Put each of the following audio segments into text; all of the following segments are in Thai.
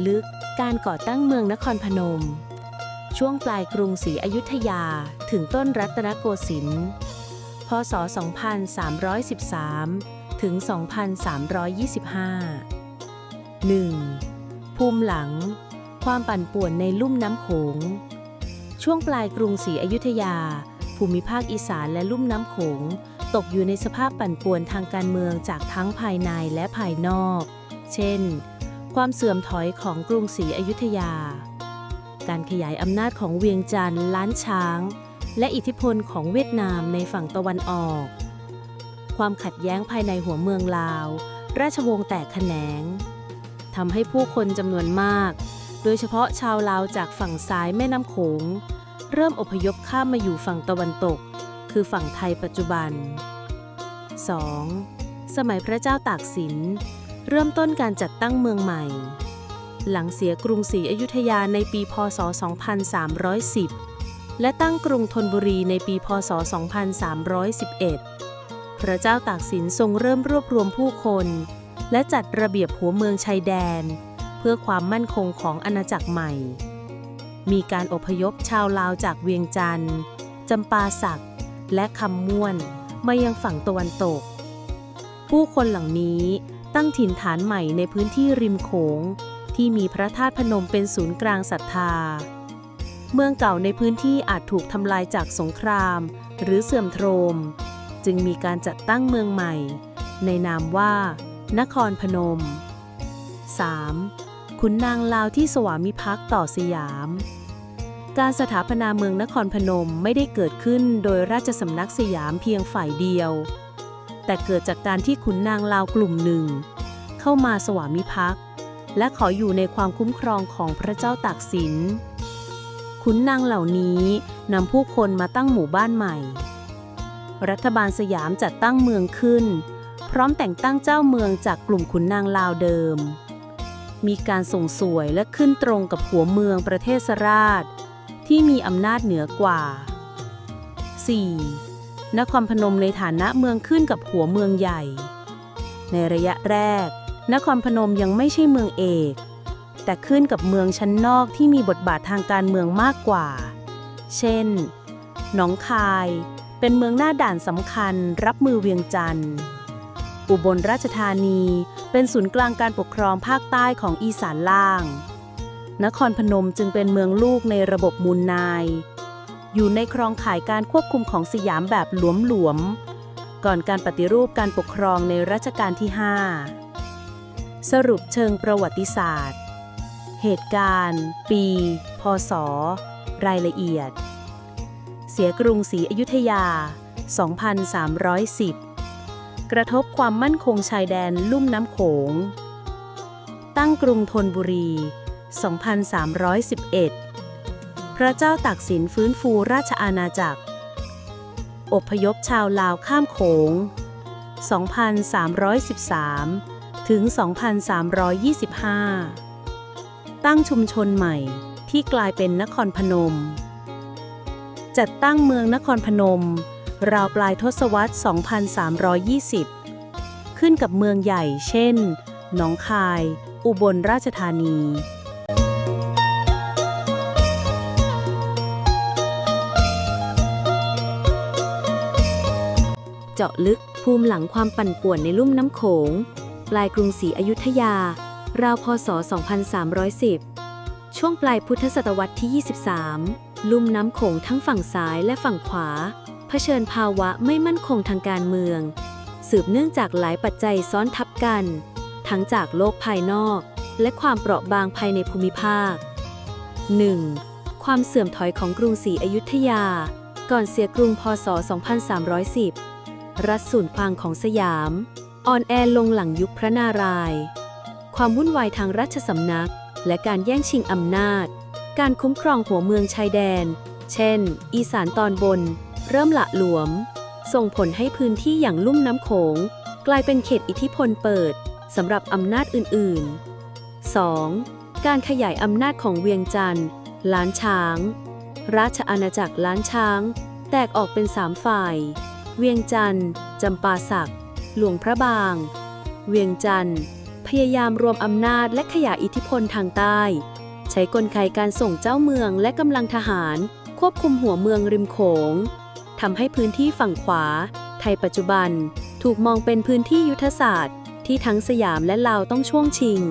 ลึกการก่อตั้งเมืองนครพนมช่วงปลายกรุงศรีอยุธยาถึงต้นรัตนโกสินทร์พ.ศ. 2313 ถึง 2325 1. ภูมิหลังความปั่นป่วนในลุ่มน้ำโขงช่วงปลายกรุงศรีอยุธยาภูมิภาคอีสานและลุ่มน้ำโขงตกอยู่ในสภาพปั่นป่วนทางการเมืองจากทั้งภายในและภายนอกเช่นความเสื่อมถอยของกรุงศรีอยุธยาการขยายอำนาจของเวียงจันทร์ล้านช้างและอิทธิพลของเวียดนามในฝั่งตะวันออกความขัดแย้งภายในหัวเมืองลาวราชวงศ์แตกแขนงทำให้ผู้คนจำนวนมากโดยเฉพาะชาวลาวจากฝั่งซ้ายแม่น้ำโขงเริ่มอพยพข้ามมาอยู่ฝั่งตะวันตกคือฝั่งไทยปัจจุบัน 2. สมัยพระเจ้าตากสินเริ่มต้นการจัดตั้งเมืองใหม่หลังเสียกรุงศรีอยุธยาในปีพ.ศ. 2310 และตั้งกรุงธนบุรีในปีพ.ศ. 2311 พระเจ้าตากสินทรงเริ่มรวบรวมผู้คนและจัดระเบียบหัวเมืองชายแดนเพื่อความมั่นคงของอาณาจักรใหม่มีการอพยพชาวลาวจากเวียงจันทร์จำปาสักและคำม่วนมายังฝั่งตะวันตกผู้คนเหล่านี้ตั้งถิ่นฐานใหม่ในพื้นที่ริมโขงที่มีพระธาตุพนมเป็นศูนย์กลางศรัทธาเมืองเก่าในพื้นที่อาจถูกทำลายจากสงครามหรือเสื่อมโทรมจึงมีการจัดตั้งเมืองใหม่ในนามว่านครพนม 3. ขุนนางลาวที่สวามิภักดิ์ต่อสยามการสถาปนาเมืองนครพนมไม่ได้เกิดขึ้นโดยราชสำนักสยามเพียงฝ่ายเดียวแต่เกิดจากการที่ขุนนางลาวกลุ่มหนึ่งเข้ามาสวามิภักดิ์และขออยู่ในความคุ้มครองของพระเจ้าตากสินขุนนางเหล่านี้นำผู้คนมาตั้งหมู่บ้านใหม่รัฐบาลสยามจัดตั้งเมืองขึ้นพร้อมแต่งตั้งเจ้าเมืองจากกลุ่มขุนนางลาวเดิมมีการส่งสวยและขึ้นตรงกับหัวเมืองประเทศราชที่มีอำนาจเหนือกว่า 4. นครพนมในฐานะเมืองขึ้นกับหัวเมืองใหญ่ในระยะแรกนครพนมยังไม่ใช่เมืองเอกแต่ขึ้นกับเมืองชั้นนอกที่มีบทบาททางการเมืองมากกว่าเช่นหนองคายเป็นเมืองหน้าด่านสำคัญรับมือเวียงจันทร์อุบลราชธานีเป็นศูนย์กลางการปกครองภาคใต้ของอีสานล่างนครพนมจึงเป็นเมืองลูกในระบบมูลนายอยู่ในครองข่ายการควบคุมของสยามแบบหลวมๆก่อนการปฏิรูปการปกครองในรัชกาลที่ 5 สรุปเชิงประวัติศาสตร์เหตุการณ์ปี พ.ศ. รายละเอียดเสียกรุงศรีอยุธยา 2310 กระทบความมั่นคงชายแดนลุ่มน้ำโขงตั้งกรุงธนบุรี 2311 พระเจ้าตากสินฟื้นฟูราชอาณาจักรอพยพชาวลาวข้ามโขง 2313 ถึง 2325 ตั้งชุมชนใหม่ที่กลายเป็นนครพนมจัดตั้งเมืองนครพนมราวปลายทศวรรษ 2320 ขึ้นกับเมืองใหญ่เช่นหนองคายอุบลราชธานีเจาะลึกภูมิหลังความปั่นป่วนในลุ่มน้ำโขงปลายกรุงศรีอยุธยาราวพ.ศ. 2310 ช่วงปลายพุทธศตวรรษที่ 23 ลุ่มน้ำโขงทั้งฝั่งซ้ายและฝั่งขวาเผชิญภาวะไม่มั่นคงทางการเมืองสืบเนื่องจากหลายปัจจัยซ้อนทับกันทั้งจากโลกภายนอกและความเปราะบางภายในภูมิภาค 1. ความเสื่อมถอยของกรุงศรีอยุธยาก่อนเสียกรุงพ.ศ. 2310 รัฐศูนย์กลางของสยามอ่อนแอลงหลังยุคพระนารายณ์ความวุ่นวายทางราชสำนักและการแย่งชิงอำนาจการคุ้มครองหัวเมืองชายแดนเช่นอีสานตอนบนเริ่มหละหลวมส่งผลให้พื้นที่อย่างลุ่มน้ำโขงกลายเป็นเขตอิทธิพลเปิดสำหรับอำนาจอื่นๆ 2. การขยายอำนาจของเวียงจันทร์ล้านช้างราชอาณาจักรล้านช้างแตกออกเป็น3ฝ่ายเวียงจันทร์จำปาสักหลวงพระบางเวียงจันทร์พ พยายามรวมอำนาจและขยายอิทธิพลทางใต้ ใช้กลไกการส่งเจ้าเมืองและกำลังทหารควบคุมหัวเมืองริมโขงทำให้พื้นที่ฝั่งขวาไทยปัจจุบันถูกมองเป็นพื้นที่ยุทธศาสตร์ที่ทั้งสยามและลาวต้องช่วงชิง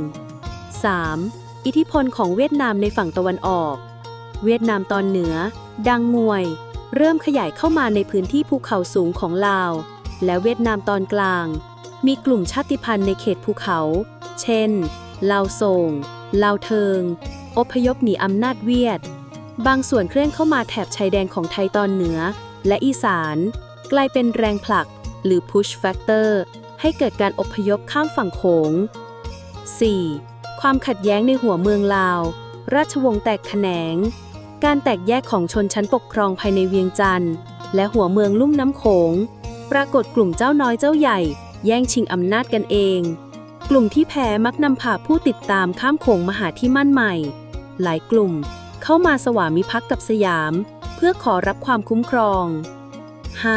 3. อิทธิพลของเวียดนามในฝั่งตะวันออกเวียดนามตอนเหนือดังงวยเริ่มขยายเข้ามาในพื้นที่ภูเขาสูงของลาวและเวียดนามตอนกลางมีกลุ่มชาติพันธุ์ในเขตภูเขาเช่นลาวโซงลาวเทิงอพยพหนีอำนาจเวียดบางส่วนเคลื่อนเข้ามาแถบชายแดนของไทยตอนเหนือและอีสานกลายเป็นแรงผลักหรือ push factor ให้เกิดการอพยพข้ามฝั่งโขง 4. ความขัดแย้งในหัวเมืองลาวราชวงศ์แตกแขนงการแตกแยกของชนชั้นปกครองภายในเวียงจันทร์และหัวเมืองลุ่มน้ำโขงปรากฏกลุ่มเจ้าน้อยเจ้าใหญ่แย่งชิงอำนาจกันเองกลุ่มที่แพ้มักนำพาผู้ติดตามข้ามโขงมาหาที่มั่นใหม่หลายกลุ่มเข้ามาสวามิภักดิ์กับสยามเพื่อขอรับความคุ้มครอง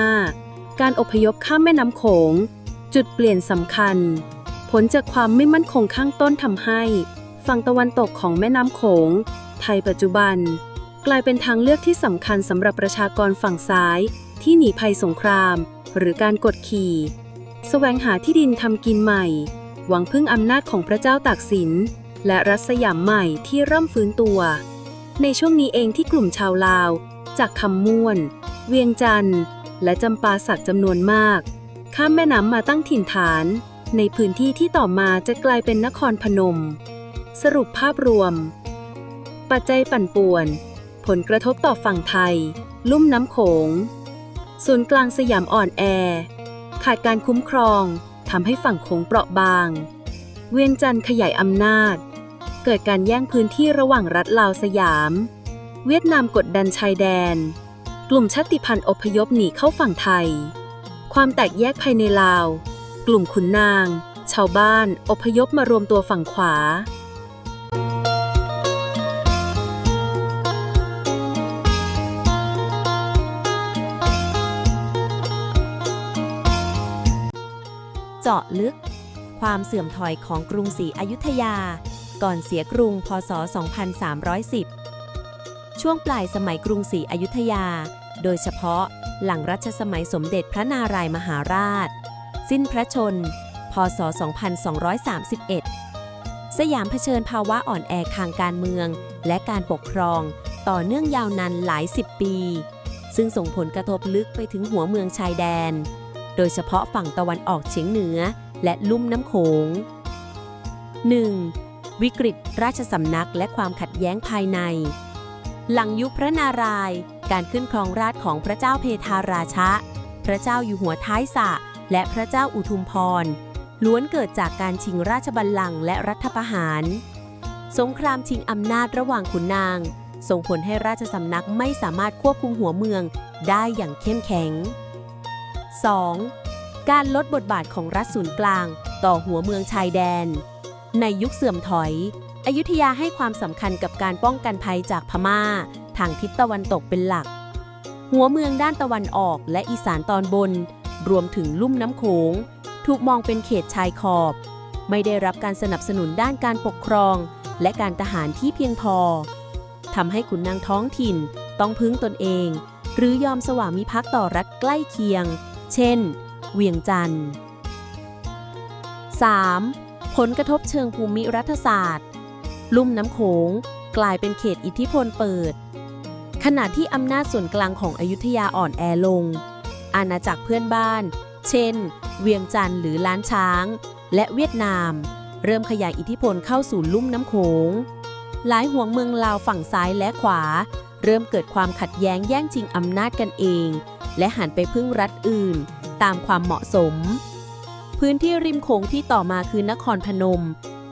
5. การอพยพข้ามแม่น้ำโขงจุดเปลี่ยนสำคัญผลจากความไม่มั่นคงข้างต้นทำให้ฝั่งตะวันตกของแม่น้ำโขงไทยปัจจุบันกลายเป็นทางเลือกที่สำคัญสำหรับประชากรฝั่งซ้ายที่หนีภัยสงครามหรือการกดขี่แสวงหาที่ดินทำกินใหม่หวังพึ่งอำนาจของพระเจ้าตากสินและรัฐสยามใหม่ที่เริ่มฟื้นตัวในช่วงนี้เองที่กลุ่มชาวลาวจากคำม่วนเวียงจันทร์และจำปาสักจำนวนมากข้ามแม่น้ำมาตั้งถิ่นฐานในพื้นที่ที่ต่อมาจะกลายเป็นนครพนมสรุปภาพรวมปัจจัยปั่นป่วนผลกระทบต่อฝั่งไทยลุ่มน้ำโขงศูนย์กลางสยามอ่อนแอขาดการคุ้มครองทำให้ฝั่งโขงเปราะบางเวียงจันทร์ขยายอำนาจเกิดการแย่งพื้นที่ระหว่างรัฐลาวสยามเวียดนามกดดันชายแดนกลุ่มชาติพันธุ์อพยพหนีเข้าฝั่งไทยความแตกแยกภายในลาวกลุ่มขุนนางชาวบ้านอพยพมารวมตัวฝั่งขวาเจาะลึกความเสื่อมถอยของกรุงศรีอยุธยาก่อนเสียกรุงพ.ศ. 2310 ช่วงปลายสมัยกรุงศรีอยุธยาโดยเฉพาะหลังรัชสมัยสมเด็จพระนารายมหาราชสิ้นพระชนม์พ.ศ. 2231 สยามเผชิญภาวะอ่อนแอทางการเมืองและการปกครองต่อเนื่องยาวนานหลายสิบปีซึ่งส่งผลกระทบลึกไปถึงหัวเมืองชายแดนโดยเฉพาะฝั่งตะวันออกเฉียงเหนือและลุ่มน้ำโขง 1. วิกฤตราชสำนักและความขัดแย้งภายในหลังยุคพระนารายณ์การขึ้นครองราชย์ของพระเจ้าเพทาราชะพระเจ้าอยู่หัวท้ายสระและพระเจ้าอุทุมพรล้วนเกิดจากการชิงราชบัลลังก์และรัฐประหารสงครามชิงอำนาจระหว่างขุนนางส่งผลให้ราชสำนักไม่สามารถควบคุมหัวเมืองได้อย่างเข้มแข็ง 2. การลดบทบาทของรัฐศูนย์กลางต่อหัวเมืองชายแดนในยุคเสื่อมถอยอยุธยาให้ความสำคัญกับการป้องกันภัยจากพม่าทางทิศตะวันตกเป็นหลักหัวเมืองด้านตะวันออกและอีสานตอนบนรวมถึงลุ่มน้ำโขงถูกมองเป็นเขตชายขอบไม่ได้รับการสนับสนุนด้านการปกครองและการทหารที่เพียงพอทำให้ขุนนางท้องถิ่นต้องพึ่งตนเองหรือยอมสวามิภักดิ์ต่อรัฐใกล้เคียงเช่นเวียงจันทร์ 3. ผลกระทบเชิงภูมิรัฐศาสตร์ลุ่มน้ำโขงกลายเป็นเขตอิทธิพลเปิดขณะที่อำนาจส่วนกลางของอยุธยาอ่อนแอลงอาณาจักรเพื่อนบ้านเช่นเวียงจันทร์หรือล้านช้างและเวียดนามเริ่มขยายอิทธิพลเข้าสู่ลุ่มน้ำโขงหลายหัวเมืองลาวฝั่งซ้ายและขวาเริ่มเกิดความขัดแย้งแย่งชิงอำนาจกันเองและหันไปพึ่งรัฐอื่นตามความเหมาะสมพื้นที่ริมโขงที่ต่อมาคือนครพนม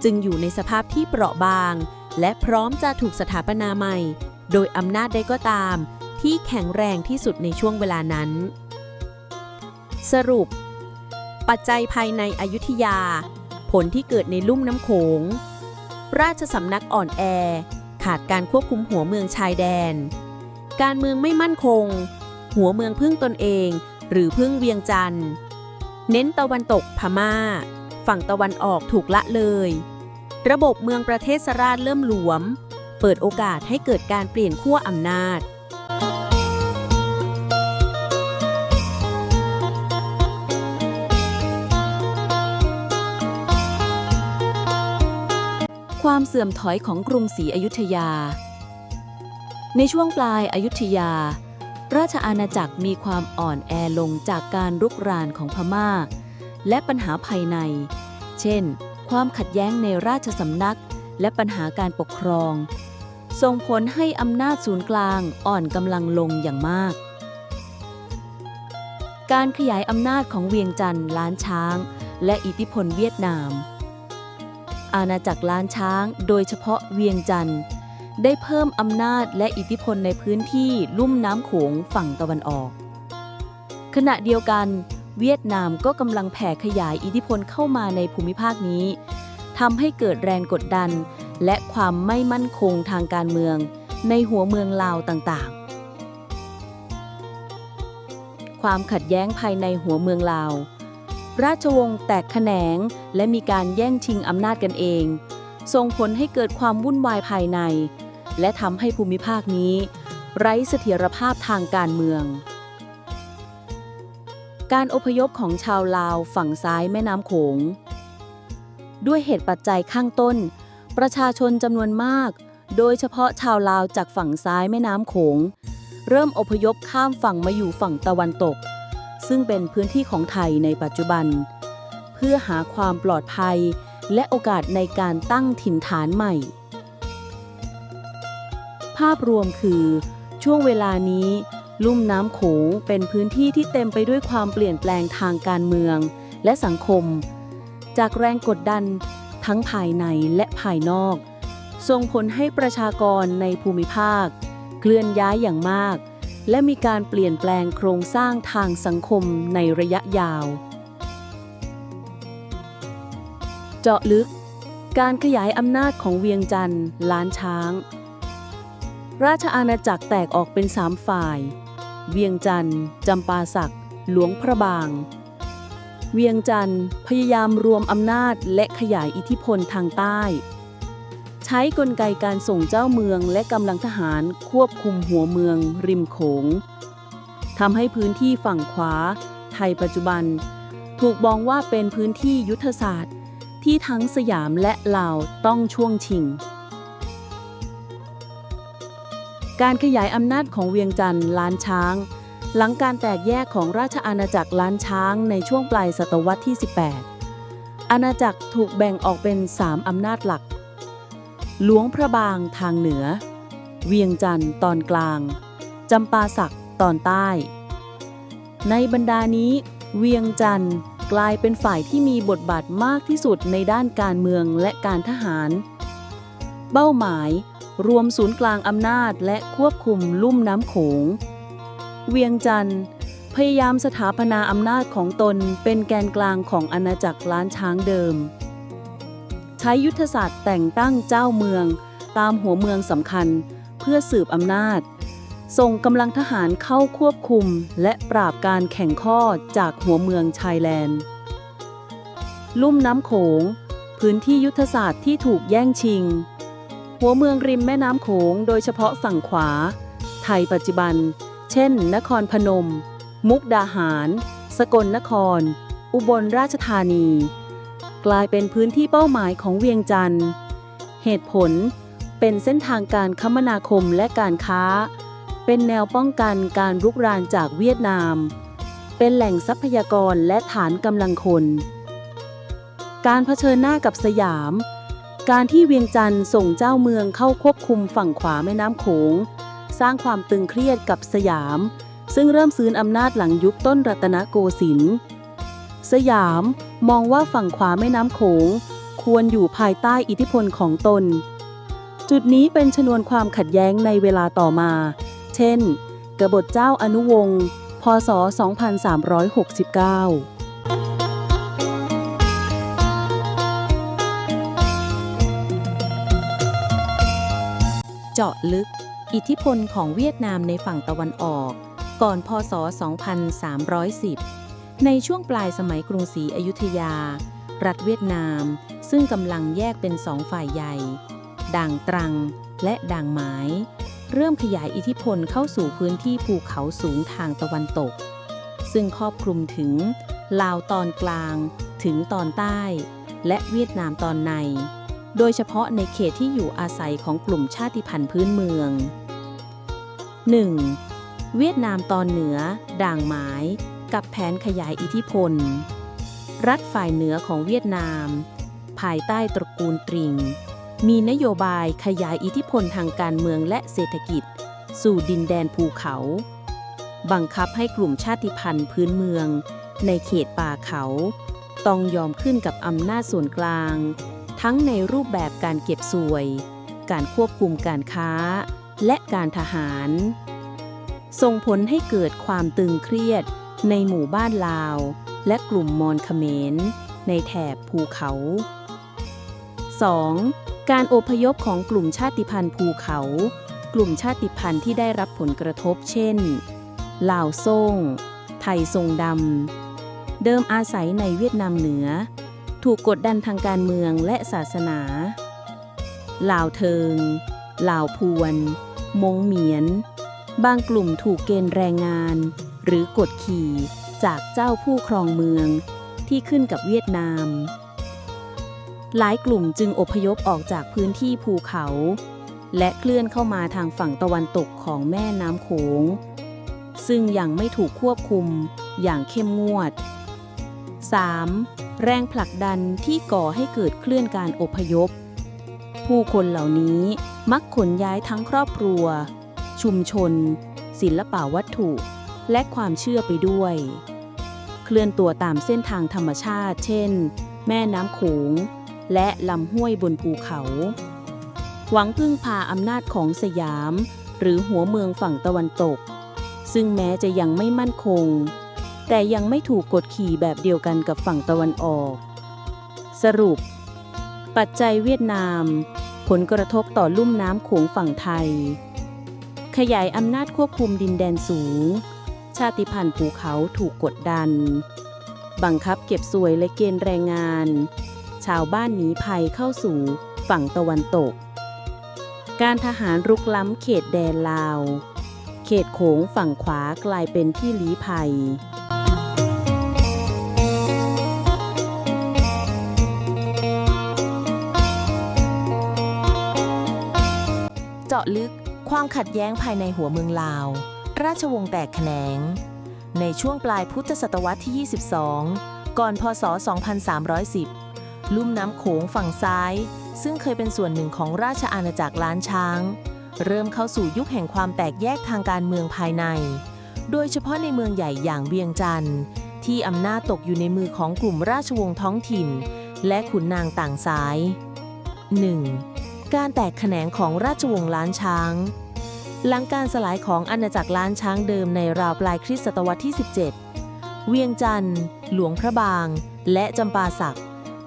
จึงอยู่ในสภาพที่เปราะบางและพร้อมจะถูกสถาปนาใหม่โดยอำนาจใดก็ตามที่แข็งแรงที่สุดในช่วงเวลานั้นสรุปปัจจัยภายในอยุธยาผลที่เกิดในลุ่มน้ำโขงราชสำนักอ่อนแอขาดการควบคุมหัวเมืองชายแดนการเมืองไม่มั่นคงหัวเมืองพึ่งตนเองหรือพึ่งเวียงจันทร์เน้นตะวันตกพม่า ฝั่งตะวันออกถูกละเลย ระบบเมืองประเทศราชเริ่มหลวม เปิดโอกาสให้เกิดการเปลี่ยนขั้วอำนาจ ความเสื่อมถอยของกรุงศรีอยุธยา ในช่วงปลายอยุธยา ราชอาณาจักรมีความอ่อนแอลงจากการรุกรานของพม่า และปัญหาภายใน เช่น ความขัดแย้งในราชสำนักและปัญหาการปกครอง ส่งผลให้อำนาจศูนย์กลางอ่อนกำลังลงอย่างมาก การขยายอำนาจของเวียงจันทร์ล้านช้าง และอิทธิพลเวียดนาม อาณาจักรล้านช้างโดยเฉพาะเวียงจันทร์ได้เพิ่มอำนาจและอิทธิพลในพื้นที่ลุ่มน้ำโขงฝั่งตะวันออก ขณะเดียวกันเวียดนามก็กำลังแผ่ขยายอิทธิพลเข้ามาในภูมิภาคนี้ทำให้เกิดแรงกดดันและความไม่มั่นคงทางการเมืองในหัวเมืองลาวต่างๆ ความขัดแย้งภายในหัวเมืองลาว ราชวงศ์แตกแขนงและมีการแย่งชิงอำนาจกันเองส่งผลให้เกิดความวุ่นวายภายในและทำให้ภูมิภาคนี้ไร้เสถียรภาพทางการเมือง การอพยพของชาวลาวฝั่งซ้ายแม่น้ำโขง ด้วยเหตุปัจจัยข้างต้นประชาชนจำนวนมากโดยเฉพาะชาวลาวจากฝั่งซ้ายแม่น้ำโขงเริ่มอพยพข้ามฝั่งมาอยู่ฝั่งตะวันตกซึ่งเป็นพื้นที่ของไทยในปัจจุบันเพื่อหาความปลอดภัยและโอกาสในการตั้งถิ่นฐานใหม่ภาพรวมคือช่วงเวลานี้ลุ่มน้ำโขงเป็นพื้นที่ที่เต็มไปด้วยความเปลี่ยนแปลงทางการเมืองและสังคมจากแรงกดดันทั้งภายในและภายนอกส่งผลให้ประชากรในภูมิภาคเคลื่อนย้ายอย่างมากและมีการเปลี่ยนแปลงโครงสร้างทางสังคมในระยะยาวเจาะลึกการขยายอำนาจของเวียงจันทร์ล้านช้างราชอาณาจักรแตกออกเป็น3ฝ่ายเวียงจันทร์จำปาสักหลวงพระบางเวียงจันทร์พยายามรวมอำนาจและขยายอิทธิพลทางใต้ใช้กลไกการส่งเจ้าเมืองและกำลังทหารควบคุมหัวเมืองริมโขงทำให้พื้นที่ฝั่งขวาไทยปัจจุบันถูกมองว่าเป็นพื้นที่ยุทธศาสตร์ที่ทั้งสยามและลาวต้องช่วงชิงการขยายอำนาจของเวียงจันทร์ล้านช้างหลังการแตกแยกของราชอาณาจักรล้านช้างในช่วงปลายศตวรรษที่ 18 อาณาจักรถูกแบ่งออกเป็น3อำนาจหลักหลวงพระบางทางเหนือเวียงจันทร์ตอนกลางจำปาสักตอนใต้ในบรรดานี้เวียงจันทร์กลายเป็นฝ่ายที่มีบทบาทมากที่สุดในด้านการเมืองและการทหารเป้าหมายรวมศูนย์กลางอำนาจและควบคุมลุ่มน้ำโขงเวียงจันทร์พยายามสถาปนาอำนาจของตนเป็นแกนกลางของอาณาจักรล้านช้างเดิมใช้ยุทธศาสตร์แต่งตั้งเจ้าเมืองตามหัวเมืองสำคัญเพื่อสืบอำนาจส่งกำลังทหารเข้าควบคุมและปราบการแข่งข้อจากหัวเมืองชายแลนด์ลุ่มน้ำโขงพื้นที่ยุทธศาสตร์ที่ถูกแย่งชิงหัวเมืองริมแม่น้ำโขงโดยเฉพาะฝั่งขวาไทยปัจจุบันเช่นนครพนมมุกดาหารสกลนครอุบลราชธานีกลายเป็นพื้นที่เป้าหมายของเวียงจันทร์เหตุผลเป็นเส้นทางการคมนาคมและการค้าเป็นแนวป้องกันการรุกรานจากเวียดนามเป็นแหล่งทรัพยากรและฐานกำลังคนการเผชิญหน้ากับสยามการที่เวียงจันทร์ส่งเจ้าเมืองเข้าควบคุมฝั่งขวาแม่น้ำโขงสร้างความตึงเครียดกับสยามซึ่งเริ่มซื้ออำนาจหลังยุคต้นรัตนโกสินทร์สยามมองว่าฝั่งขวาแม่น้ำโขงควรอยู่ภายใต้อิทธิพลของตนจุดนี้เป็นชนวนความขัดแย้งในเวลาต่อมาเช่นกบฏเจ้าอนุวงศ์พ.ศ. 2369เจาะลึกอิทธิพลของเวียดนามในฝั่งตะวันออกก่อนพ.ศ. 2310ในช่วงปลายสมัยกรุงศรีอยุธยา รัฐเวียดนามซึ่งกำลังแยกเป็นสองฝ่ายใหญ่ด่างตรังและด่างหมายเริ่มขยายอิทธิพลเข้าสู่พื้นที่ภูเขาสูงทางตะวันตกซึ่งครอบคลุมถึงลาวตอนกลางถึงตอนใต้และเวียดนามตอนในโดยเฉพาะในเขตที่อยู่อาศัยของกลุ่มชาติพันธุ์พื้นเมือง 1. เวียดนามตอนเหนือด่างหมายกับแผนขยายอิทธิพลรัฐฝ่ายเหนือของเวียดนามภายใต้ตระกูลตริงมีนโยบายขยายอิทธิพลทางการเมืองและเศรษฐกิจสู่ดินแดนภูเขาบังคับให้กลุ่มชาติพันธุ์พื้นเมืองในเขตป่าเขาต้องยอมขึ้นกับอำนาจส่วนกลางทั้งในรูปแบบการเก็บสวยการควบคุมการค้าและการทหารส่งผลให้เกิดความตึงเครียดในหมู่บ้านลาวและกลุ่มมอญเขมรในแถบภูเขา 2. การอพยพของกลุ่มชาติพันธุ์ภูเขากลุ่มชาติพันธุ์ที่ได้รับผลกระทบเช่นลาวซ่งไทยทรงดำเดิมอาศัยในเวียดนามเหนือถูกกดดันทางการเมืองและศาสนาลาวเทิงลาวพวนมงเหมียนบางกลุ่มถูกเกณฑ์แรงงานหรือกดขี่จากเจ้าผู้ครองเมืองที่ขึ้นกับเวียดนามหลายกลุ่มจึงอพยพออกจากพื้นที่ภูเขาและเคลื่อนเข้ามาทางฝั่งตะวันตกของแม่น้ำโขงซึ่งยังไม่ถูกควบคุมอย่างเข้มงวด 3. แรงผลักดันที่ก่อให้เกิดเคลื่อนการอพยพผู้คนเหล่านี้มักขนย้ายทั้งครอบครัวชุมชนศิลปวัตถุและความเชื่อไปด้วยเคลื่อนตัวตามเส้นทางธรรมชาติเช่นแม่น้ำโขงและลำห้วยบนภูเขาหวังพึ่งพาอำนาจของสยามหรือหัวเมืองฝั่งตะวันตกซึ่งแม้จะยังไม่มั่นคงแต่ยังไม่ถูกกดขี่แบบเดียวกันกับฝั่งตะวันออกสรุปปัจจัยเวียดนามผลกระทบต่อลุ่มน้ำโขงฝั่งไทยขยายอำนาจควบคุมดินแดนสูงชาติพันธุ์ภูเขาถูกกดดันบังคับเก็บสวยและเกณฑ์แรงงานชาวบ้านหนีภัยเข้าสู่ฝั่งตะวันตกการทหารรุกล้ำเขตแดนลาวเขตโขงฝั่งขวากลายเป็นที่ลี้ภัยเจาะลึกความขัดแย้งภายในหัวเมืองลาวราชวงศ์แตกแขนงในช่วงปลายพุทธศตวรรษที่ 22 ก่อนพ.ศ. 2310 ลุ่มน้ำโขงฝั่งซ้ายซึ่งเคยเป็นส่วนหนึ่งของราชอาณาจักรล้านช้างเริ่มเข้าสู่ยุคแห่งความแตกแยกทางการเมืองภายในโดยเฉพาะในเมืองใหญ่อย่างเวียงจันทร์ที่อำนาจตกอยู่ในมือของกลุ่มราชวงศ์ท้องถิ่นและขุนนางต่างสาย 1. การแตกแขนงของราชวงศ์ล้านช้างหลังการสลายของอาณาจักรล้านช้างเดิมในราวปลายคริสตศตวรรษที่ 17 เวียงจันทร์หลวงพระบางและจำปาสัก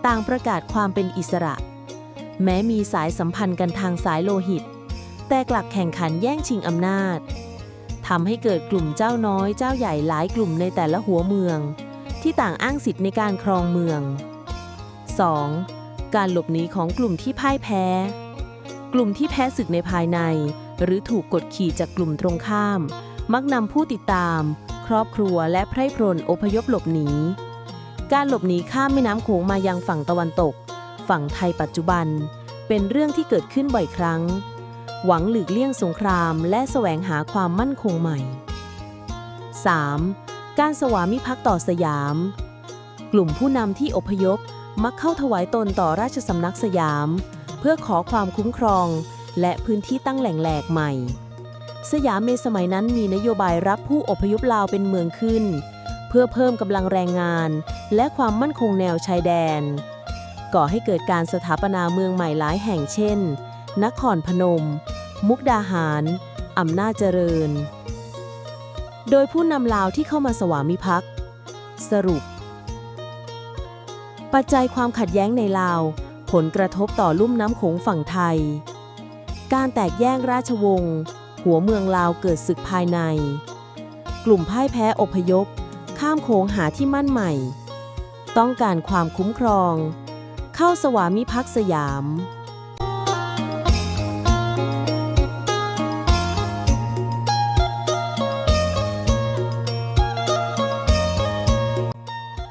ต่างประกาศความเป็นอิสระแม้มีสายสัมพันธ์กันทางสายโลหิตแต่กลับแข่งขันแย่งชิงอำนาจทำให้เกิดกลุ่มเจ้าน้อยเจ้าใหญ่หลายกลุ่มในแต่ละหัวเมืองที่ต่างอ้างสิทธิ์ในการครองเมือง 2. การหลบหนีของกลุ่มที่พ่ายแพ้กลุ่มที่แพ้ศึกในภายในหรือถูกกดขี่จากกลุ่มตรงข้ามมักนำผู้ติดตามครอบครัวและไพร่พลอพยพหลบหนีการหลบหนีข้ามแม่น้ำโขงมายังฝั่งตะวันตกฝั่งไทยปัจจุบันเป็นเรื่องที่เกิดขึ้นบ่อยครั้งหวังหลีกเลี่ยงสงครามและแสวงหาความมั่นคงใหม่ 3. การสวามิภักดิ์ต่อสยามกลุ่มผู้นำที่อพยพมักเข้าถวายตนต่อราชสำนักสยามเพื่อขอความคุ้มครองและพื้นที่ตั้งแหล่งแหลกใหม่สยามในสมัยนั้นมีนโยบายรับผู้อพยพลาวเป็นเมืองขึ้นเพื่อเพิ่มกำลังแรงงานและความมั่นคงแนวชายแดนก่อให้เกิดการสถาปนาเมืองใหม่หลายแห่งเช่นนครพนมมุกดาหารอำนาจเจริญโดยผู้นำลาวที่เข้ามาสวามิภักดิ์สรุปปัจจัยความขัดแย้งในลาวผลกระทบต่อลุ่มน้ำโขงฝั่งไทยการแตกแยกราชวงศ์หัวเมืองลาวเกิดศึกภายในกลุ่มพ่ายแพ้อพยพข้ามโขงหาที่มั่นใหม่ ต้องการความคุ้มครอง เข้าสวามิภักดิ์สยาม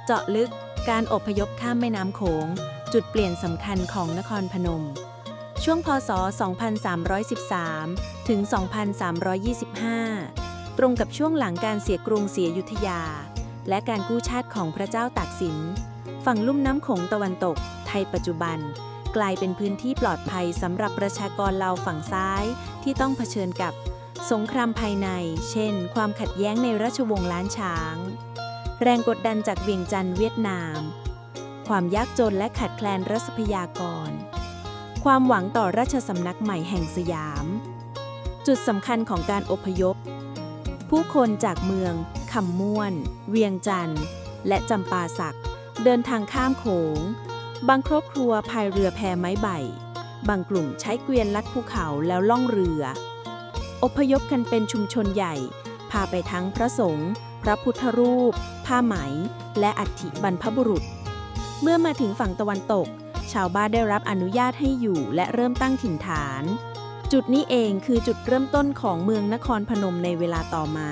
เจาะลึกการอพยพข้ามแม่น้ำโขง จุดเปลี่ยนสำคัญของนครพนม ช่วงพ.ศ. 2313 ถึง 2325 ตรงกับช่วงหลังการเสียกรุงศรีอยุธยา และการกู้ชาติของพระเจ้าตากสิน ฝั่งลุ่มน้ำโขงตะวันตก ไทยปัจจุบัน กลายเป็นพื้นที่ปลอดภัยสำหรับประชากรลาวฝั่งซ้ายที่ต้องเผชิญกับสงครามภายใน เช่น ความขัดแย้งในราชวงศ์ล้านช้าง แรงกดดันจากเวียงจันทร์เวียดนาม ความยากจนและขาดแคลนทรัพยากร ความหวังต่อราชสำนักใหม่แห่งสยาม จุดสำคัญของการอพยพ ผู้คนจากเมืองคำม่วน เวียงจันทร์และจำปาสัก เดินทางข้ามโขง บางครอบครัวพายเรือแพไม้ใบ บางกลุ่มใช้เกวียนลัดภูเขาแล้วล่องเรือ อพยพกันเป็นชุมชนใหญ่ พาไปทั้งพระสงฆ์ พระพุทธรูป ผ้าไหม และอัฐิบรรพบุรุษ เมื่อมาถึงฝั่งตะวันตก ชาวบ้านได้รับอนุญาตให้อยู่และเริ่มตั้งถิ่นฐาน จุดนี้เองคือจุดเริ่มต้นของเมืองนครพนมในเวลาต่อมา